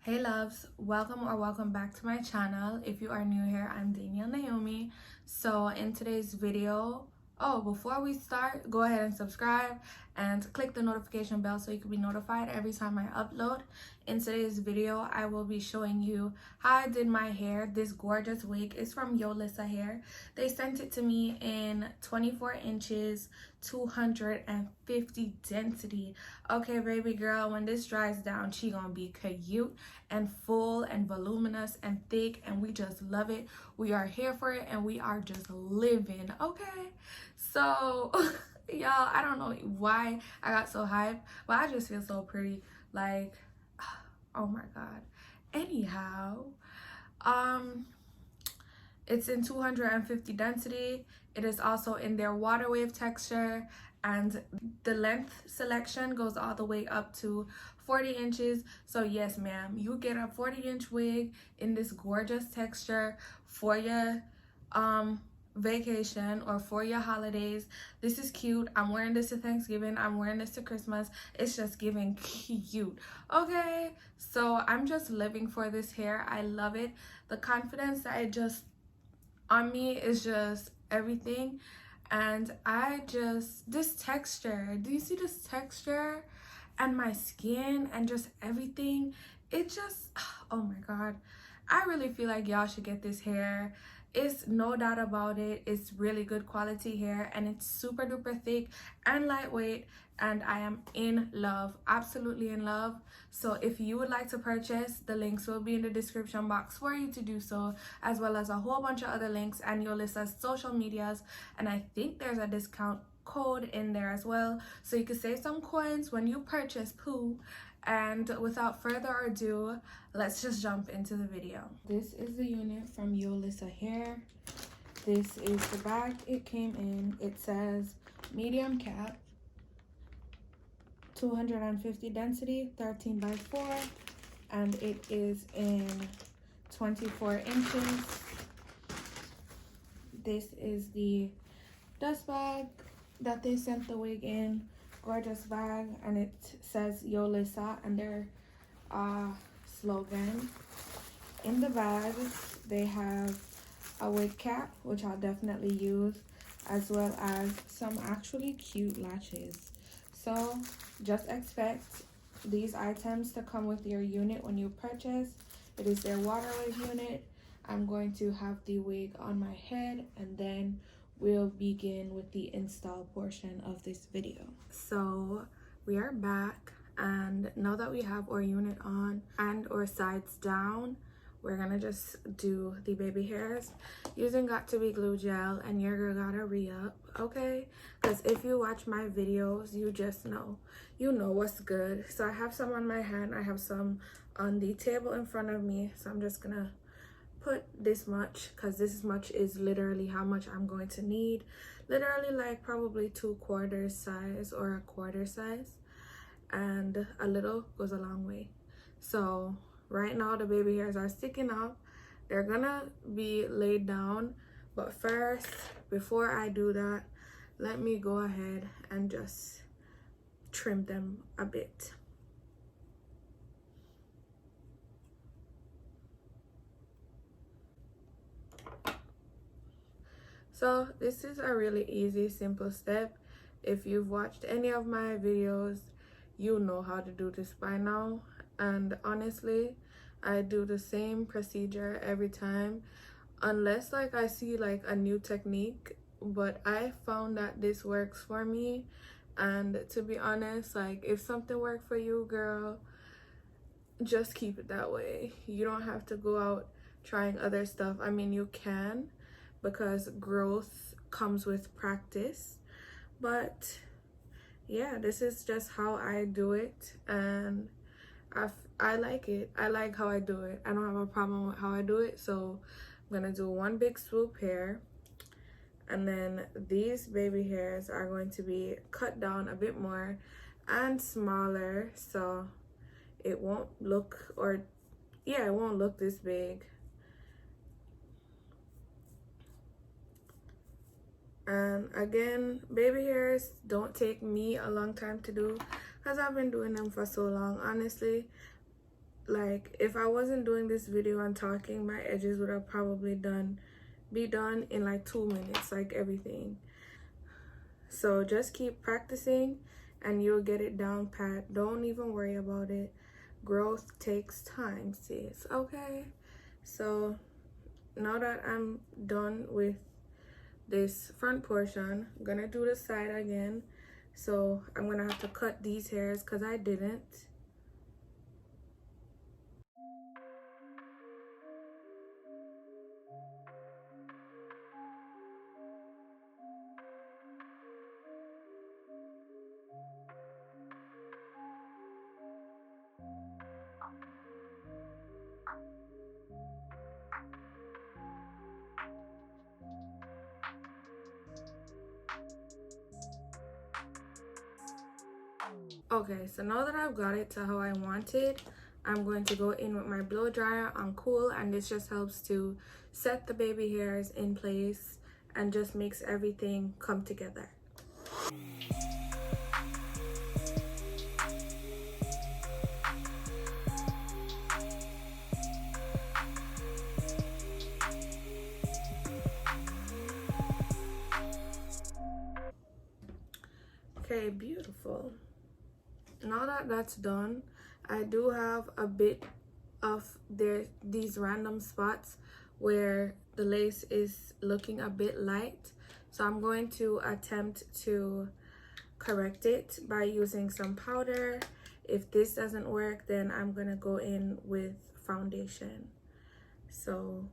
Hey loves, welcome back to my channel. If you are new here, I'm Danielle Naomi. So in today's video, before we start, go ahead and subscribe and click the notification bell so you can be notified every time I upload. In today's video, I will be showing you how I did my hair. This gorgeous wig is from Yolissa hair. They sent it to me in 24 inches, 250 density. Okay, baby girl, when this dries down, she gonna be cute and full and voluminous and thick, and we just love it. We are here for it and we are just living. Okay, so y'all, I don't know why I got so hyped, but I just feel so pretty, like oh my god. Anyhow, it's in 250 density. It is also in their water wave texture, and the length selection goes all the way up to 40 inches. So yes ma'am, you get a 40-inch wig in this gorgeous texture for your vacation or for your holidays. This is cute. I'm wearing this to Thanksgiving, I'm wearing this to Christmas. It's just giving cute. Okay, so I'm just living for this hair. I love it. The confidence that it just on me is just everything. And this texture, do you see this texture and my skin and just everything? It just, oh my god, I really feel like y'all should get this hair. It's no doubt about it, it's really good quality hair, and it's super duper thick and lightweight, and I am in love, absolutely in love. So if you would like to purchase, the links will be in the description box for you to do so, as well as a whole bunch of other links and Yolissa's social medias, and I think there's a discount code in there as well, so you can save some coins when you purchase poo. And without further ado, let's just jump into the video. This is the unit from Yolissa hair. This is the bag it came in. It says medium cap, 250 density, 13 by 4, and it is in 24 inches. This is the dust bag that they sent the wig in. Gorgeous bag, and it says Yolissa and their slogan. In the bag they have a wig cap, which I'll definitely use, as well as some actually cute lashes. So just expect these items to come with your unit when you purchase. It is their water wave unit. I'm going to have the wig on my head, and then we'll begin with the install portion of this video. So we are back, and now that we have our unit on and our sides down, we're gonna just do the baby hairs using Got To Be glue gel. And your girl gotta re-up, okay? Because if you watch my videos, you just know, you know what's good. So I have some on my hand, I have some on the table in front of me, so I'm just gonna put this much, because this much is literally how much I'm going to need. Literally like probably 2/4 size or a quarter size, and a little goes a long way. So right now the baby hairs are sticking up. They're gonna be laid down, but first, before I do that, let me go ahead and just trim them a bit. So this is a really easy, simple step. If you've watched any of my videos, you know how to do this by now. And honestly, I do the same procedure every time, unless like I see like a new technique. But I found that this works for me, and to be honest, like if something worked for you, girl, just keep it that way. You don't have to go out trying other stuff. I mean, you can, because growth comes with practice. But yeah, this is just how I do it, and I like it. I like how I do it. I don't have a problem with how I do it. So I'm gonna do one big swoop here, and then these baby hairs are going to be cut down a bit more and smaller, so it won't look, or yeah, it won't look this big. And again, baby hairs don't take me a long time to do, because I've been doing them for so long. Honestly, Like, if I wasn't doing this video and talking, my edges would have probably be done in like 2 minutes, like everything. So just keep practicing and you'll get it down pat. Don't even worry about it. Growth takes time, sis. Okay? So now that I'm done with this front portion, I'm gonna do the side again. So I'm gonna have to cut these hairs because I didn't. Okay, so now that I've got it to how I want it, I'm going to go in with my blow dryer on cool, and this just helps to set the baby hairs in place and just makes everything come together. Okay, beautiful. Now that that's done, I do have a bit of these random spots where the lace is looking a bit light, so I'm going to attempt to correct it by using some powder. If this doesn't work, then I'm gonna go in with foundation. So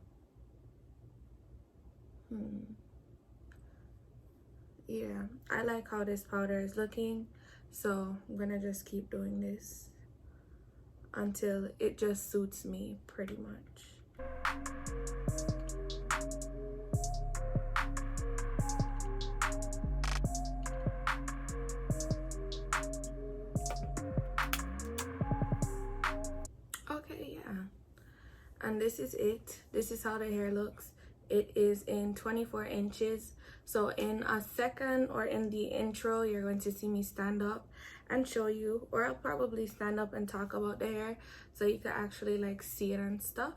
yeah, I like how this powder is looking, so I'm gonna just keep doing this until it just suits me pretty much. Okay, yeah, and this is it. This is how the hair looks. It is in 24 inches. So in a second, or in the intro, you're going to see me stand up and show you, or I'll probably stand up and talk about the hair so you can actually like see it and stuff.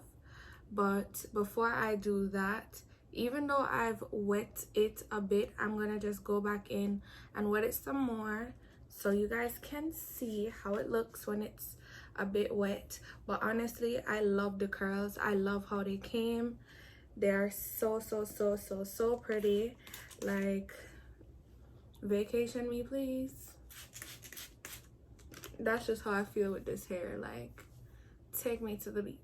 But before I do that, even though I've wet it a bit, I'm gonna just go back in and wet it some more so you guys can see how it looks when it's a bit wet. But honestly, I love the curls. I love how they came. They are so pretty. Like, vacation me, please. That's just how I feel with this hair. Like, take me to the beach.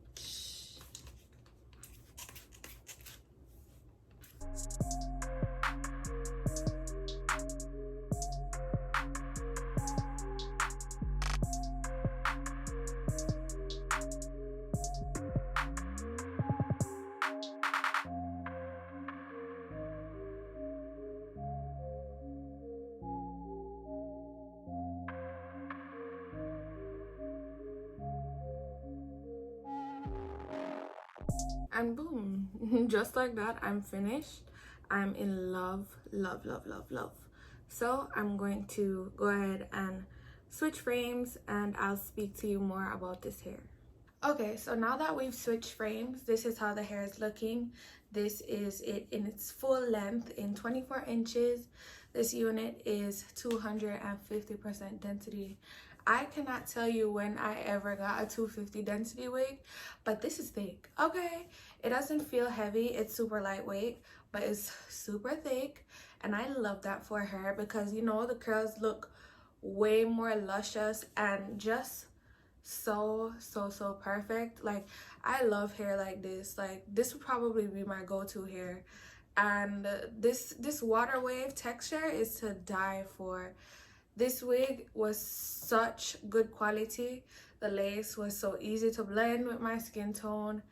And boom, just like that, I'm finished. I'm in love. So I'm going to go ahead and switch frames and I'll speak to you more about this hair. Okay, so now that we've switched frames, this is how the hair is looking. This is it in its full length in 24 inches. This unit is 250% density. I cannot tell you when I ever got a 250 density wig, but this is thick, okay? It doesn't feel heavy, it's super lightweight, but it's super thick, and I love that for her because, you know, the curls look way more luscious and just so perfect. Like, I love hair like this. Like, this would probably be my go-to hair, and this water wave texture is to die for. This wig was such good quality. The lace was so easy to blend with my skin tone,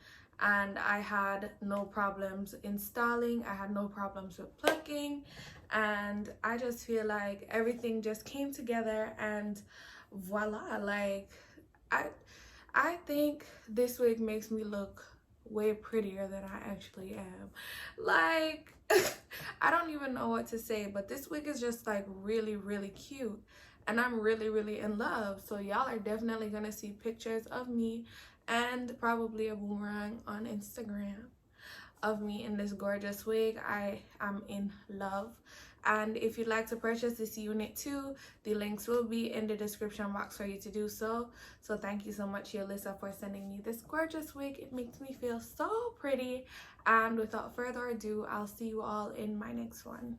and I had no problems installing. I had no problems with plucking, and I just feel like everything just came together, and voila. Like, I think this wig makes me look way prettier than I actually am. Like, I don't even know what to say, but this wig is just like really cute, and I'm really in love. So y'all are definitely gonna see pictures of me and probably a boomerang on Instagram of me in this gorgeous wig. I am in love. And if you'd like to purchase this unit too, the links will be in the description box for you to do so. So thank you so much, Yolissa, for sending me this gorgeous wig. It makes me feel so pretty. And without further ado, I'll see you all in my next one.